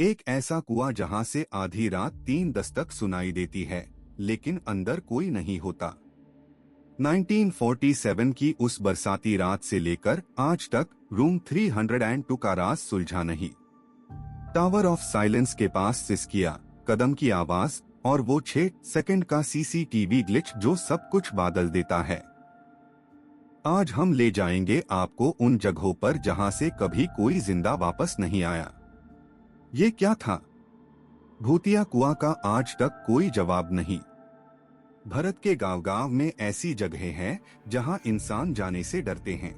एक ऐसा कुआं जहां से आधी रात 3 दस्तक सुनाई देती है, लेकिन अंदर कोई नहीं होता। 1947 की उस बरसाती रात से लेकर आज तक रूम 302 का राज सुलझा नहीं। टावर ऑफ साइलेंस के पास सिसकिया, कदम की आवाज और वो 6 सेकंड का सीसीटीवी ग्लिच जो सब कुछ बादल देता है। आज हम ले जाएंगे आपको उन जगहों पर जहां से कभी कोई जिंदा वापस नहीं आया। ये क्या था? भूतिया कुआं का आज तक कोई जवाब नहीं। भारत के गांव-गांव में ऐसी जगहें हैं जहां इंसान जाने से डरते हैं।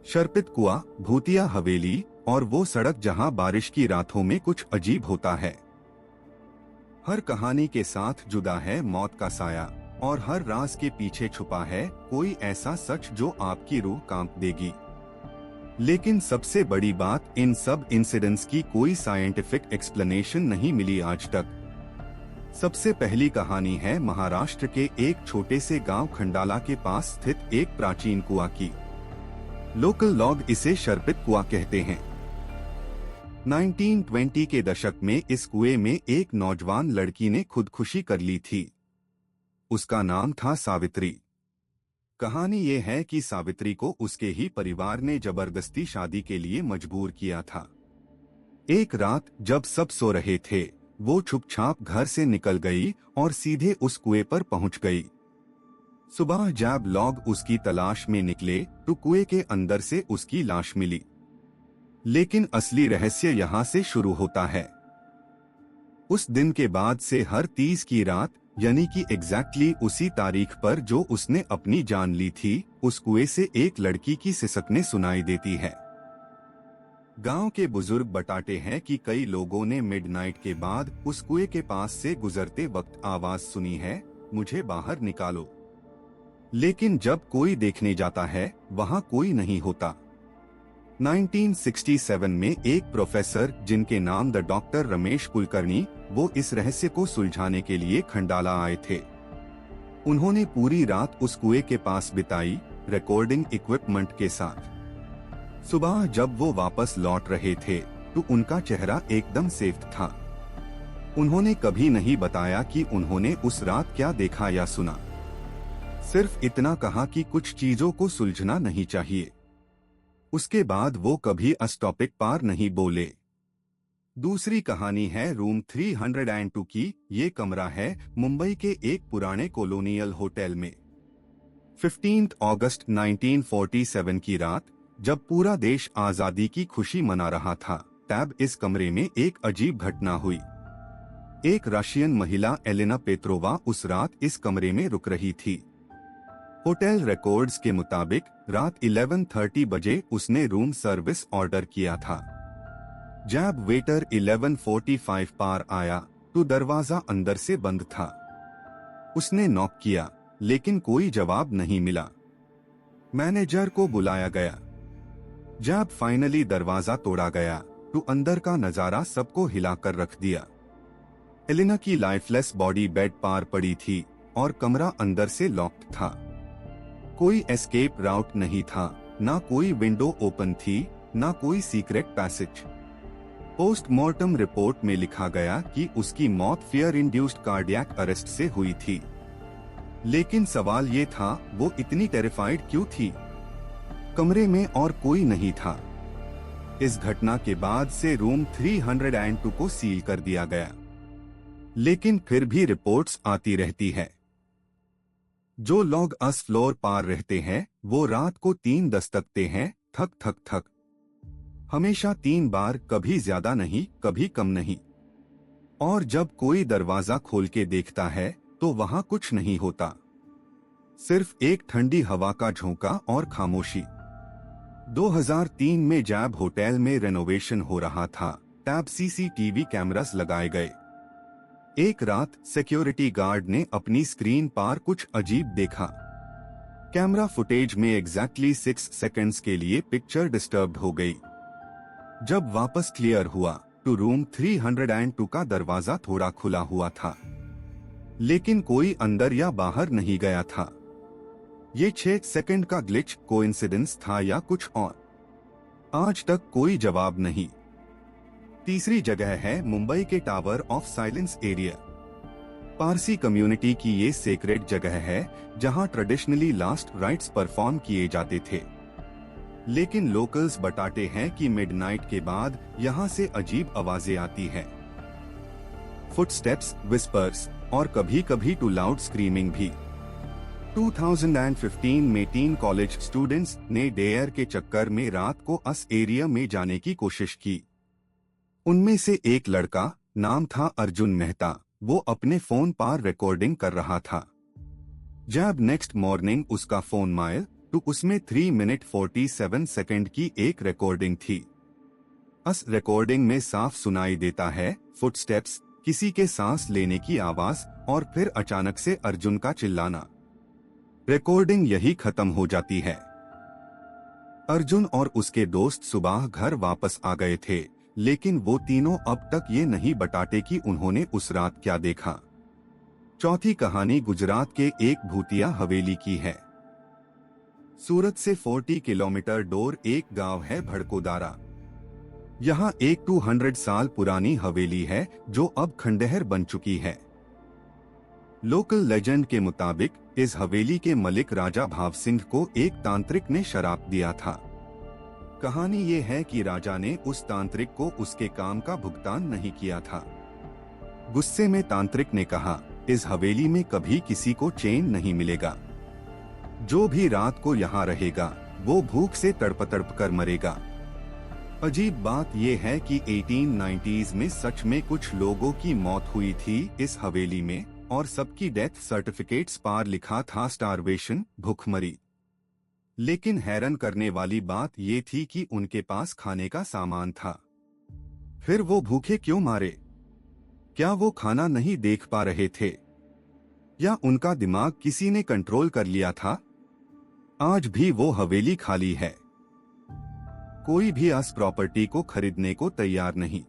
शर्पित कुआं, भूतिया हवेली और वो सड़क जहां बारिश की रातों में कुछ अजीब होता है। हर कहानी के साथ जुदा है मौत का साया और हर राज के पीछे छुपा है कोई ऐसा सच जो आपकी रूह कांप देगी। लेकिन सबसे बड़ी बात, इन सब इंसिडेंट्स की कोई साइंटिफिक एक्सप्लेनेशन नहीं मिली आज तक। सबसे पहली कहानी है महाराष्ट्र के एक छोटे से गांव खंडाला के पास स्थित एक प्राचीन कुआं की। लोकल लोग इसे शर्पित कुआं कहते हैं। 1920 के दशक में इस कुएं में एक नौजवान लड़की ने खुदकुशी कर ली थी। उसका नाम था सावित्री। कहानी ये है कि सावित्री को उसके ही परिवार ने जबरदस्ती शादी के लिए मजबूर किया था। एक रात जब सब सो रहे थे, वो छुपछाप घर से निकल गई और सीधे उस कुएं पर पहुंच गई। सुबह जब लोग उसकी तलाश में निकले तो कुएं के अंदर से उसकी लाश मिली। लेकिन असली रहस्य यहाँ से शुरू होता है। उस दिन के बाद से हर 30 की रात, यानी कि एग्जैक्टली उसी तारीख पर जो उसने अपनी जान ली थी, उस कुएं से एक लड़की की सिसकने सुनाई देती है। गांव के बुजुर्ग बताते हैं कि कई लोगों ने मिडनाइट के बाद उस कुएं के पास से गुजरते वक्त आवाज सुनी है, मुझे बाहर निकालो। लेकिन जब कोई देखने जाता है, वहां कोई नहीं होता। 1967 में एक प्रोफेसर जिनके नाम द डॉक्टर रमेश कुलकर्णी, वो इस रहस्य को सुलझाने के लिए खंडाला आए थे। उन्होंने पूरी रात उस कुएं के पास बिताई, रिकॉर्डिंग इक्विपमेंट के साथ। सुबह जब वो वापस लौट रहे थे तो उनका चेहरा एकदम सेफ था। उन्होंने कभी नहीं बताया कि उन्होंने उस रात क्या देखा या सुना। सिर्फ इतना कहा कि कुछ चीजों को सुलझना नहीं चाहिए। उसके बाद वो कभी इस टॉपिक पार नहीं बोले। दूसरी कहानी है रूम 302 की। ये कमरा है मुंबई के एक पुराने कॉलोनियल होटल में। 15 अगस्त 1947 की रात, जब पूरा देश आजादी की खुशी मना रहा था, तब इस कमरे में एक अजीब घटना हुई। एक रशियन महिला एलेना पेत्रोवा उस रात इस कमरे में रुक रही थी। होटल रिकॉर्ड्स के मुताबिक रात 11:30 बजे उसने रूम सर्विस ऑर्डर किया था। जब वेटर 11:45 पार आया तो दरवाजा अंदर से बंद था। उसने नॉक किया, लेकिन कोई जवाब नहीं मिला। मैनेजर को बुलाया गया। जब फाइनली दरवाजा तोड़ा गया तो अंदर का नजारा सबको हिलाकर रख दिया। एलेना की लाइफलेस बॉडी बेड पार पड़ी थी और कमरा अंदर से लॉक्ड था। कोई एस्केप राउट नहीं था, ना कोई विंडो ओपन थी, ना कोई सीक्रेट पैसेज। पोस्टमार्टम रिपोर्ट में लिखा गया कि उसकी मौत फियर इंड्यूस्ड कार्डियक अरेस्ट से हुई थी। लेकिन सवाल ये था, वो इतनी टेरिफाइड क्यों थी? कमरे में और कोई नहीं था। इस घटना के बाद से रूम 302 को सील कर दिया गया। लेकिन फिर भी रिपोर्ट्स आती रहती है। जो लोग इस फ्लोर पार रहते हैं, वो रात को 3 दस्तकते हैं, थक थक थक। हमेशा 3 बार, कभी ज्यादा नहीं, कभी कम नहीं। और जब कोई दरवाजा खोल के देखता है तो वहां कुछ नहीं होता, सिर्फ एक ठंडी हवा का झोंका और खामोशी। 2003 में जब होटल में रेनोवेशन हो रहा था, तब सीसीटीवी कैमरास लगाए गए। एक रात सिक्योरिटी गार्ड ने अपनी स्क्रीन पर कुछ अजीब देखा। कैमरा फुटेज में एग्जैक्टली 6 सेकंड्स के लिए पिक्चर डिस्टर्ब हो गई। जब वापस क्लियर हुआ तो रूम 302 का दरवाजा थोड़ा खुला हुआ था, लेकिन कोई अंदर या बाहर नहीं गया था। ये 6 सेकंड का ग्लिच कोइंसिडेंस था या कुछ और? आज तक कोई जवाब नहीं। तीसरी जगह है मुंबई के tower of silence area. Parsi community की ये सेक्रेड जगह है जहां ट्रेडिशनली लास्ट राइट्स परफॉर्म किए जाते थे। लेकिन लोकल्स बताते हैं कि मिडनाइट के बाद यहां से अजीब आवाजें आती हैं। फुटस्टेप्स, विस्पर्स और कभी कभी टू लाउड स्क्रीमिंग भी। 2015 में 3 कॉलेज स्टूडेंट्स ने डेयर के चक्कर में रात को अस एरिया में जाने की कोशिश की। उनमें से एक लड़का, नाम था अर्जुन मेहता, वो अपने फोन पर रिकॉर्डिंग कर रहा था। जब नेक्स्ट मॉर्निंग उसका फोन मायल तो उसमें 3 मिनट 47 सेकंड की एक रिकॉर्डिंग थी। इस रिकॉर्डिंग में साफ सुनाई देता है फुटस्टेप्स, किसी के सांस लेने की आवाज और फिर अचानक से अर्जुन का चिल्लाना। रिकॉर्डिंग यही खत्म हो जाती है। अर्जुन और उसके दोस्त सुबह घर वापस आ गए थे, लेकिन वो तीनों अब तक ये नहीं बताते कि उन्होंने उस रात क्या देखा। चौथी कहानी गुजरात के एक भूतिया हवेली की है। सूरत से 40 किलोमीटर दूर एक गांव है भड़कोदारा। यहाँ एक 200 साल पुरानी हवेली है जो अब खंडहर बन चुकी है। लोकल लेजेंड के मुताबिक इस हवेली के मलिक राजा भाव सिंह को एक तांत्रिक ने शराप दिया था। कहानी ये है कि राजा ने उस तांत्रिक को उसके काम का भुगतान नहीं किया था। गुस्से में तांत्रिक ने कहा, इस हवेली में कभी किसी को चैन नहीं मिलेगा। जो भी रात को यहाँ रहेगा वो भूख से तड़प कर मरेगा। अजीब बात यह है कि 1890s में सच में कुछ लोगों की मौत हुई थी इस हवेली में, और सबकी डेथ सर्टिफिकेट्स पर लिखा था स्टारवेशन, भूखमरी। लेकिन हैरान करने वाली बात ये थी कि उनके पास खाने का सामान था। फिर वो भूखे क्यों मारे? क्या वो खाना नहीं देख पा रहे थे, या उनका दिमाग किसी ने कंट्रोल कर लिया था? आज भी वो हवेली खाली है। कोई भी इस प्रॉपर्टी को खरीदने को तैयार नहीं।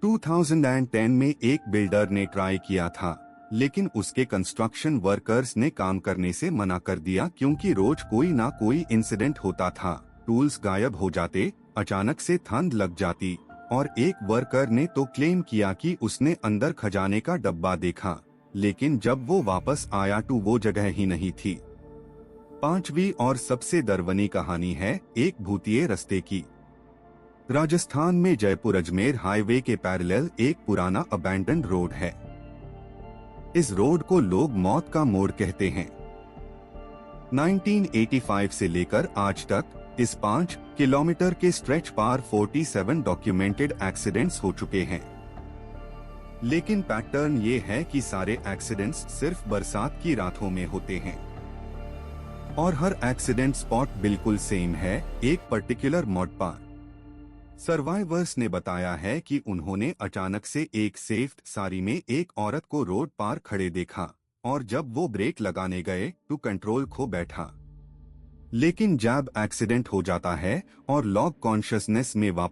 2010 में एक बिल्डर ने ट्राई किया था, लेकिन उसके कंस्ट्रक्शन वर्कर्स ने काम करने से मना कर दिया क्योंकि रोज कोई ना कोई इंसिडेंट होता था। टूल्स गायब हो जाते, अचानक से ठंड लग जाती, और एक वर्कर ने तो क्लेम किया कि उसने अंदर खजाने का डब्बा देखा, लेकिन जब वो वापस आया तो वो जगह ही नहीं थी। पांचवी और सबसे डरावनी कहानी है एक भूतिये रास्ते की। राजस्थान में जयपुर अजमेर हाईवे के पैरेलल एक पुराना अबैंडन्ड रोड है। इस रोड को लोग मौत का मोड़ कहते हैं। 1985 से लेकर आज तक इस 5 किलोमीटर के स्ट्रेच पर 47 डॉक्यूमेंटेड एक्सीडेंट्स हो चुके हैं। लेकिन पैटर्न ये है कि सारे एक्सीडेंट्स सिर्फ बरसात की रातों में होते हैं, और हर एक्सीडेंट स्पॉट बिल्कुल सेम है, एक पर्टिकुलर मोड़ पर। सर्वाइवर्स ने बताया है कि उन्होंने अचानक से एक सेफ साड़ी में एक औरत को रोड पार खड़े देखा, और जब वो ब्रेक लगाने गए तो कंट्रोल खो बैठा। लेकिन जब एक्सीडेंट हो जाता है और लॉग कॉन्शियसनेस में वापस